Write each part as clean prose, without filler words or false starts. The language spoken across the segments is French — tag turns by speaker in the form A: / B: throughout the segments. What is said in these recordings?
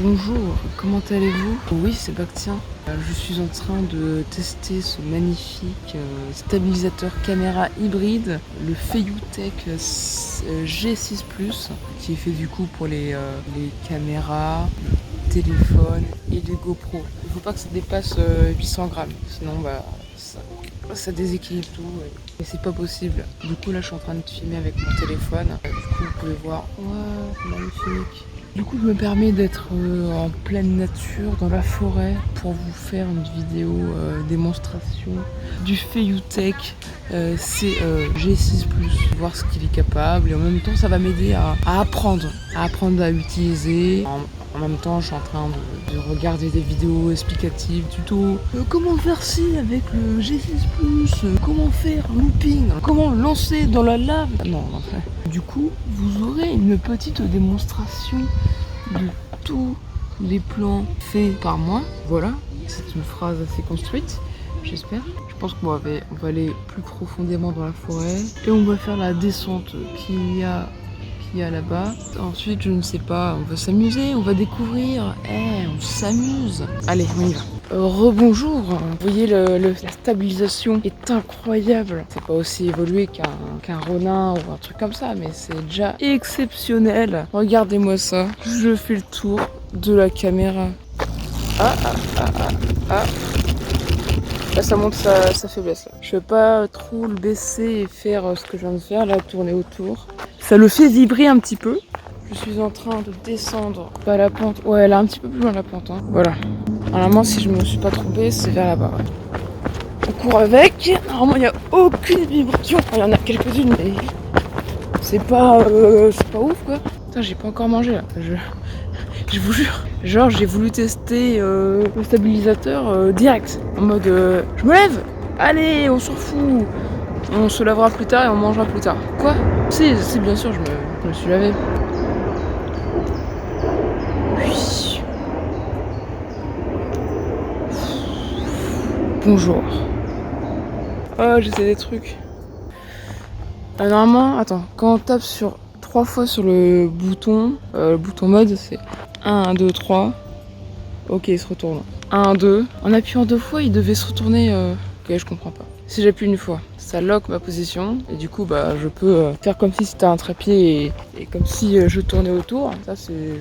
A: Bonjour, comment allez-vous? Oui, c'est Bastien. Je suis en train de tester ce magnifique stabilisateur caméra hybride, le Feiyutech G6 Plus, qui est fait du coup pour les caméras, le téléphone et les GoPro. Il faut pas que ça dépasse 800 grammes, sinon ça déséquilibre tout et c'est pas possible. Du coup là je suis en train de filmer avec mon téléphone. Du coup vous pouvez voir, waouh, magnifique. Du coup je me permets d'être en pleine nature, dans la forêt, pour vous faire une vidéo démonstration du Feiyutech G6 Plus, voir ce qu'il est capable et en même temps ça va m'aider à apprendre à utiliser. En même temps, je suis en train de regarder des vidéos explicatives, tuto. Comment faire ci avec le G6 Plus, comment faire un looping, comment lancer dans la lave. Non. Du coup, vous aurez une petite démonstration de tous les plans faits par moi. Voilà, c'est une phrase assez construite, j'espère. Je pense qu'on va aller plus profondément dans la forêt et on va faire la descente qu'il y a là-bas. Ensuite, je ne sais pas, on va s'amuser, on va découvrir. On s'amuse. Allez, on y va. Rebonjour. Vous voyez, la stabilisation est incroyable. C'est pas aussi évolué qu'un Ronin ou un truc comme ça, mais c'est déjà exceptionnel. Regardez-moi ça. Je fais le tour de la caméra. Là, ça montre sa faiblesse. Là. Je vais pas trop le baisser et faire ce que je viens de faire, là, tourner autour. Ça le fait vibrer un petit peu. Je suis en train de descendre. Pas la pente. Ouais, elle est un petit peu plus loin la pente. Hein. Voilà. Normalement, si je me suis pas trompée, c'est vers là-bas. Ouais. On court avec. Normalement, il n'y a aucune vibration. Il y en a quelques-unes, mais c'est pas ouf quoi. Putain, j'ai pas encore mangé là. Je vous jure. Genre, j'ai voulu tester le stabilisateur direct. En mode, je me lève. Allez, on s'en fout. On se lavera plus tard et on mangera plus tard. Quoi? Si, bien sûr, je me suis lavé. Oui. Bonjour. Oh, j'essaie des trucs. Normalement, attends, quand on tape 3 fois sur le bouton mode, c'est 1, 2, 3. Ok, il se retourne. 1, 2. En appuyant 2 fois, il devait se retourner. Ok, je comprends pas. Si j'appuie une fois, ça lock ma position et du coup je peux faire comme si c'était un trépied et comme si je tournais autour. Ça c'est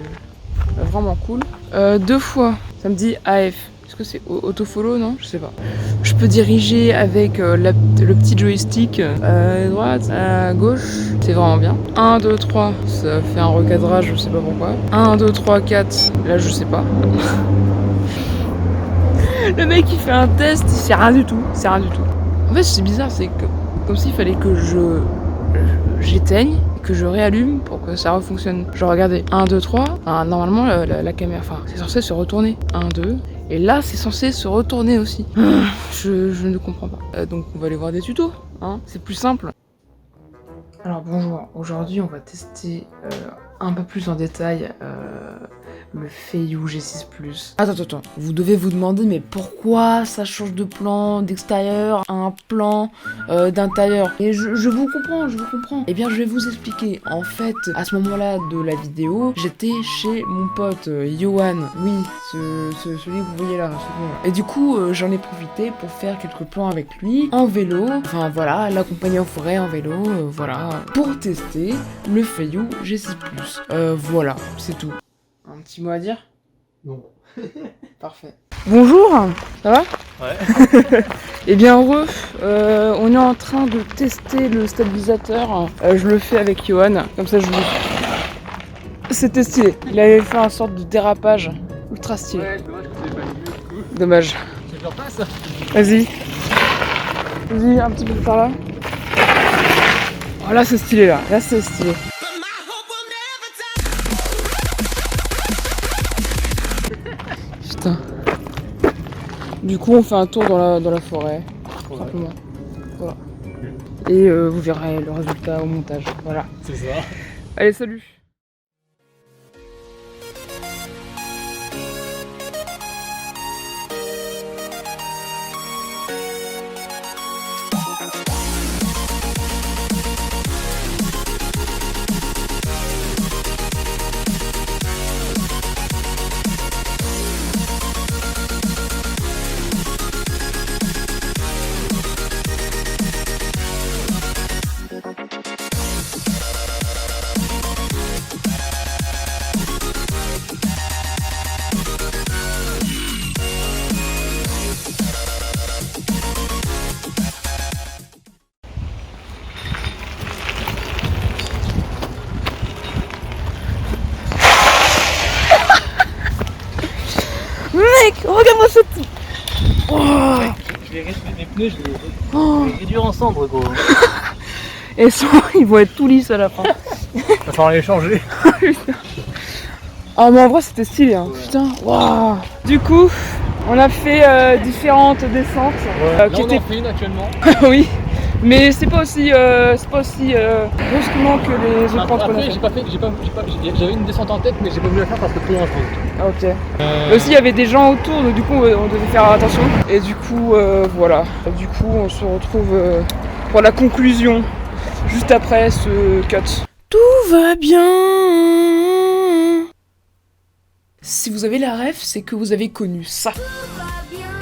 A: vraiment cool. 2 fois, ça me dit AF. Est-ce que c'est autofollow? Non, je sais pas. Je peux diriger avec le petit joystick à droite, à gauche. C'est vraiment bien. 1, 2, 3, ça fait un recadrage, je sais pas pourquoi. 1, 2, 3, 4, là je sais pas. Le mec il fait un test, c'est rien du tout. En fait c'est bizarre, c'est comme s'il fallait que j'éteigne et que je réallume pour que ça refonctionne. Genre regardez, 1, 2, 3, normalement la caméra, c'est censé se retourner. 1, 2, et là c'est censé se retourner aussi. Je ne comprends pas. Donc on va aller voir des tutos, hein, c'est plus simple. Alors bonjour, aujourd'hui on va tester un peu plus en détail le Feiyutech G6 Plus. Attends, vous devez vous demander mais pourquoi ça change de plan d'extérieur à un plan d'intérieur. Et je vous comprends. Eh bien je vais vous expliquer. En fait, à ce moment-là de la vidéo, j'étais chez mon pote Johan. Oui, celui que vous voyez là. Et du coup, j'en ai profité pour faire quelques plans avec lui en vélo. Enfin voilà, l'accompagner en forêt en vélo, voilà. Pour tester le Feiyutech G6 Plus. Voilà, c'est tout. Un petit mot à dire?
B: Non.
A: Parfait. Bonjour, ça va?
B: Ouais.
A: Eh bien heureux, on est en train de tester le stabilisateur. Je le fais avec Johan, comme ça je vous... C'était stylé. Il avait fait une sorte de dérapage ultra stylé.
B: Ouais, dommage que tu l'aies pas vu du coup.
A: Dommage.
B: Je vais faire pas ça.
A: Vas-y, un petit peu par là. Oh là c'est stylé là c'est stylé. Putain. Du coup on fait un tour dans la forêt, tout simplement. Voilà. Et vous verrez le résultat au montage. Voilà.
B: C'est ça.
A: Allez, salut! regarde-moi ce petit. Oh.
B: Je vais réduire mes pneus, je vais réduire en cendres, gros.
A: Et ça, ils vont être tout lisses à la fin.
B: Va falloir les changer.
A: Ah mais en vrai c'était stylé hein. Ouais. Putain, waouh. Du coup, on a fait différentes descentes.
B: Ouais. Là, on en fait une actuellement.
A: Oui. Mais c'est pas aussi brusquement que les autres pentes qu'on a fait.
B: J'avais une descente en tête, mais j'ai pas voulu la faire parce que trop dangereux.
A: Ok. Mais aussi il y avait des gens autour, donc du coup on devait faire attention. Et du coup voilà. Du coup on se retrouve pour la conclusion juste après ce cut. Tout va bien. Si vous avez la ref, c'est que vous avez connu ça.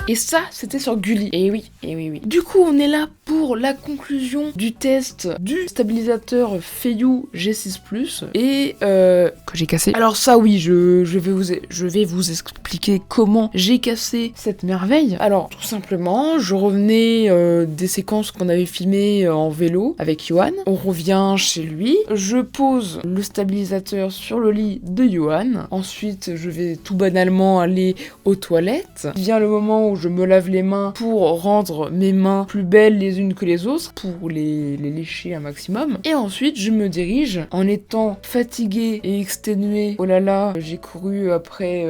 A: Et ça, c'était sur Gulli. Et oui, oui. Du coup, on est là pour la conclusion du test du stabilisateur Feiyu G6+, et que j'ai cassé. Alors ça, oui, je vais vous expliquer comment j'ai cassé cette merveille. Alors, tout simplement, je revenais des séquences qu'on avait filmées en vélo avec Yohan. On revient chez lui. Je pose le stabilisateur sur le lit de Yohan. Ensuite, je vais tout banalement aller aux toilettes. Vient le moment où je me lave les mains pour rendre mes mains plus belles les unes que les autres, pour les lécher un maximum. Et ensuite, je me dirige en étant fatiguée et exténuée. Oh là là, j'ai couru après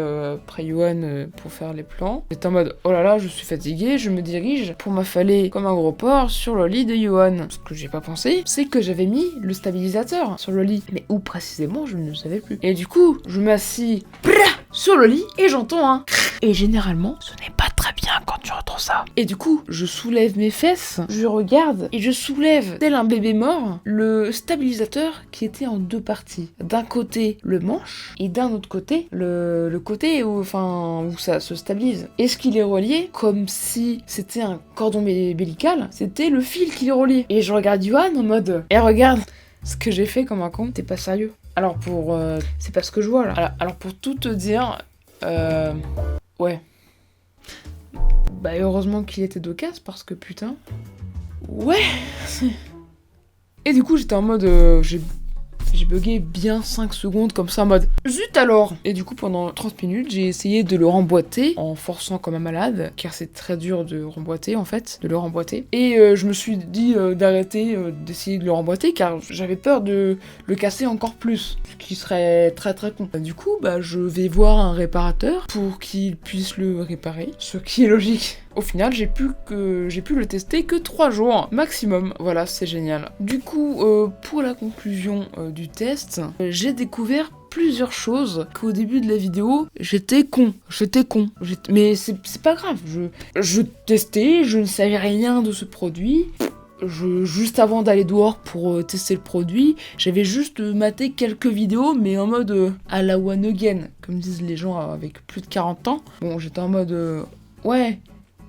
A: Yohan pour faire les plans. J'étais en mode, oh là là, je suis fatiguée, je me dirige pour m'affaler comme un gros porc sur le lit de Yohan. Ce que j'ai pas pensé, c'est que j'avais mis le stabilisateur sur le lit. Mais où précisément, je ne savais plus. Et du coup, je m'assis sur le lit et j'entends un... Et généralement, ce n'est pas très bien quand tu entends ça. Et du coup, je soulève mes fesses, je regarde et je soulève, tel un bébé mort, le stabilisateur qui était en deux parties. D'un côté, le manche, et d'un autre côté, le côté où ça se stabilise. Est-ce qu'il est relié comme si c'était un cordon ombilical? C'était le fil qui est relié. Et je regarde Yohan en mode, et regarde ce que j'ai fait comme un con, t'es pas sérieux. Alors c'est pas ce que je vois là. Alors pour tout te dire, ouais. Bah heureusement qu'il était d'occasion parce que putain. Ouais. Et du coup j'étais en mode, j'ai bugué bien 5 secondes comme ça en mode zut alors. Et du coup pendant 30 minutes j'ai essayé de le remboîter en forçant comme un malade, car c'est très dur de remboîter en fait, de le remboîter. Et je me suis dit d'arrêter d'essayer de le remboîter car j'avais peur de le casser encore plus, ce qui serait très très con. Du coup bah je vais voir un réparateur pour qu'il puisse le réparer, ce qui est logique. Au final, j'ai pu le tester que 3 jours maximum. Voilà, c'est génial. Du coup, pour la conclusion du test, j'ai découvert plusieurs choses qu'au début de la vidéo, j'étais con. Mais c'est pas grave. Je testais, je ne savais rien de ce produit. Juste avant d'aller dehors pour tester le produit, j'avais juste maté quelques vidéos, mais en mode à la one again, comme disent les gens avec plus de 40 ans. Bon, j'étais en mode ouais,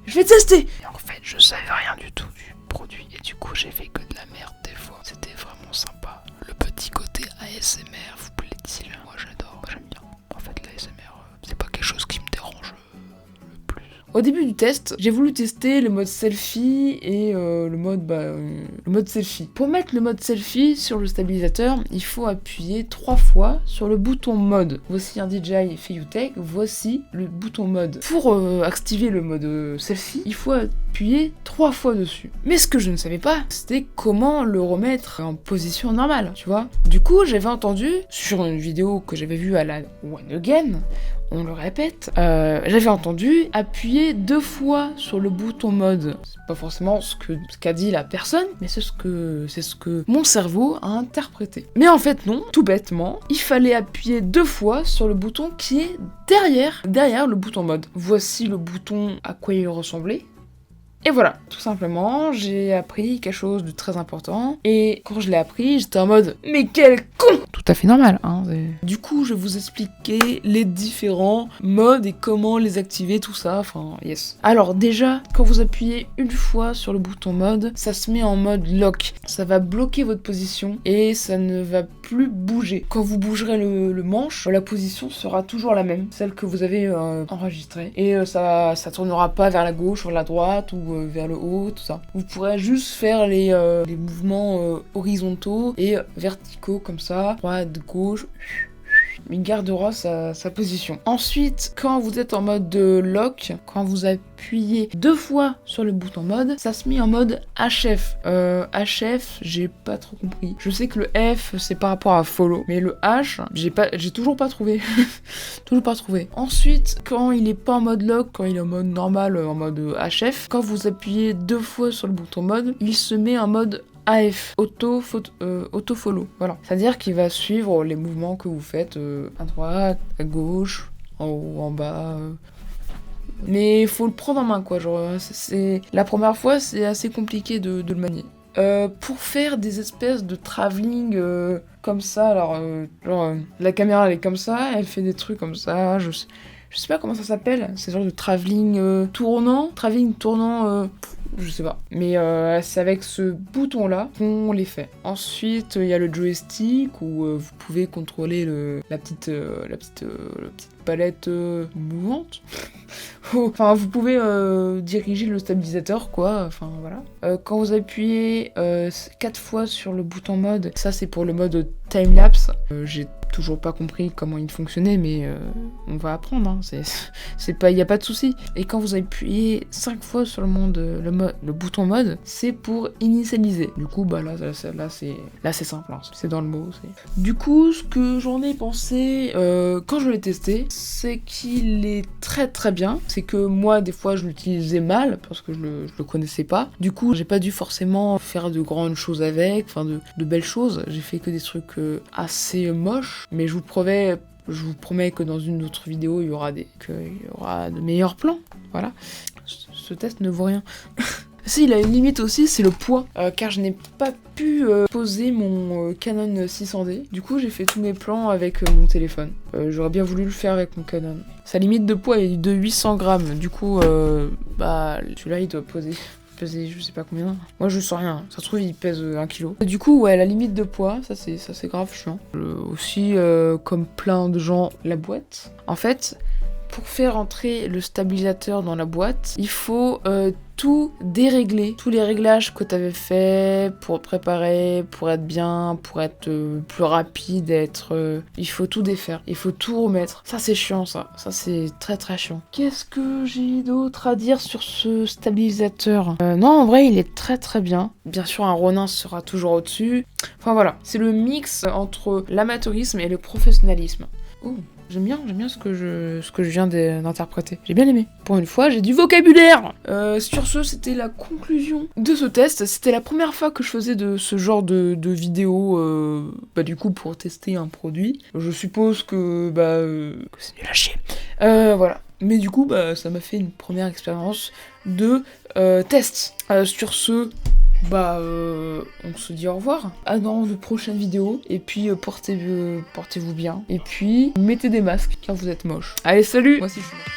A: je vais tester. Et en fait, je savais rien du tout du produit et du coup, j'ai fait que de la merde des fois. C'était vraiment sympa. Le petit côté ASMR, vous plaît-il? Moi, j'adore. Moi, j'aime bien. En fait, l'ASMR, c'est pas quelque chose qui me dérange le plus. Au début du test, j'ai voulu tester le mode selfie et le mode selfie. Pour mettre le mode selfie sur le stabilisateur, il faut appuyer 3 fois sur le bouton mode. Voici un DJI Feiyutech, voici le bouton mode. Pour activer le mode selfie, il faut appuyer 3 fois dessus. Mais ce que je ne savais pas, c'était comment le remettre en position normale, tu vois. Du coup, j'avais entendu sur une vidéo que j'avais vue à la One Again, on le répète, j'avais entendu appuyer 2 fois sur le bouton mode. C'est pas forcément ce qu'a dit la personne, mais c'est ce que mon cerveau a interprété. Mais en fait non, tout bêtement, il fallait appuyer 2 fois sur le bouton qui est derrière le bouton mode. Voici le bouton à quoi il ressemblait. Et voilà, tout simplement, j'ai appris quelque chose de très important. Et quand je l'ai appris, j'étais en mode « Mais quel con !» Tout à fait normal, hein. Du coup, je vais vous expliquer les différents modes et comment les activer, tout ça, enfin, yes. Alors déjà, quand vous appuyez une fois sur le bouton mode, ça se met en mode lock. Ça va bloquer votre position et ça ne va plus bouger. Quand vous bougerez le manche, la position sera toujours la même, celle que vous avez enregistrée. Et ça tournera pas vers la gauche, vers la droite ou vers le haut, tout ça. Vous pourrez juste faire les mouvements horizontaux et verticaux comme ça, droite, gauche. il gardera sa position. Ensuite, quand vous êtes en mode lock, quand vous appuyez 2 fois sur le bouton mode, ça se met en mode HF. HF, j'ai pas trop compris. Je sais que le F, c'est par rapport à follow, mais le H, j'ai toujours pas trouvé. Toujours pas trouvé. Ensuite, quand il est pas en mode lock, quand il est en mode normal, en mode HF, quand vous appuyez 2 fois sur le bouton mode, il se met en mode AF, auto-follow, voilà. C'est-à-dire qu'il va suivre les mouvements que vous faites à droite, à gauche, en haut, en bas. Mais il faut le prendre en main, quoi. Genre, la première fois, c'est assez compliqué de le manier. Pour faire des espèces de travelling comme ça, alors, la caméra elle est comme ça, elle fait des trucs comme ça, je sais pas comment ça s'appelle, c'est genre de travelling tournant, je sais pas. Mais c'est avec ce bouton-là qu'on les fait. Ensuite, il y a le joystick où vous pouvez contrôler la petite palette mouvante. Enfin, vous pouvez diriger le stabilisateur, quoi. Enfin, voilà. Quand vous appuyez 4 fois sur le bouton mode, ça c'est pour le mode time-lapse. J'ai toujours pas compris comment il fonctionnait, mais on va apprendre, hein. Il n'y a pas de souci. Et quand vous appuyez 5 fois sur le bouton mode, c'est pour initialiser. Du coup, bah là c'est simple, hein. C'est dans le mot. Du coup, ce que j'en ai pensé quand je l'ai testé, c'est qu'il est très très bien. C'est que moi, des fois, je l'utilisais mal parce que je le connaissais pas. Du coup, j'ai pas dû forcément faire de grandes choses avec, enfin de belles choses. J'ai fait que des trucs assez moches, mais je vous promets que dans une autre vidéo, il y aura de meilleurs plans. Voilà. Ce test ne vaut rien. Si, il a une limite aussi, c'est le poids, car je n'ai pas pu poser mon Canon 600D. Du coup, j'ai fait tous mes plans avec mon téléphone. J'aurais bien voulu le faire avec mon Canon. Sa limite de poids est de 800 grammes. Du coup, celui-là, il doit peser je sais pas combien. Moi je sens rien, ça se trouve il pèse 1 kg. Du coup ouais, la limite de poids, ça c'est grave chiant. Aussi comme plein de gens, la boîte. En fait, pour faire entrer le stabilisateur dans la boîte, il faut tout dérégler. Tous les réglages que tu avais fait pour préparer, pour être bien, pour être plus rapide, il faut tout défaire. Il faut tout remettre. Ça c'est chiant ça. Ça c'est très très chiant. Qu'est-ce que j'ai d'autre à dire sur ce stabilisateur ? Non, en vrai il est très très bien. Bien sûr un Ronin sera toujours au-dessus. Enfin voilà, c'est le mix entre l'amateurisme et le professionnalisme. Ouh. J'aime bien ce que je viens d'interpréter. J'ai bien aimé. Pour une fois, j'ai du vocabulaire. Sur ce, c'était la conclusion de ce test. C'était la première fois que je faisais de ce genre de vidéo, du coup, pour tester un produit. Je suppose que c'est nul à chier. Voilà. Mais du coup, ça m'a fait une première expérience de test. Sur ce... on se dit au revoir. À dans de prochaines vidéos. Et puis, portez-vous bien. Et puis, mettez des masques car vous êtes moche. Allez, salut! Moi aussi, je suis moche.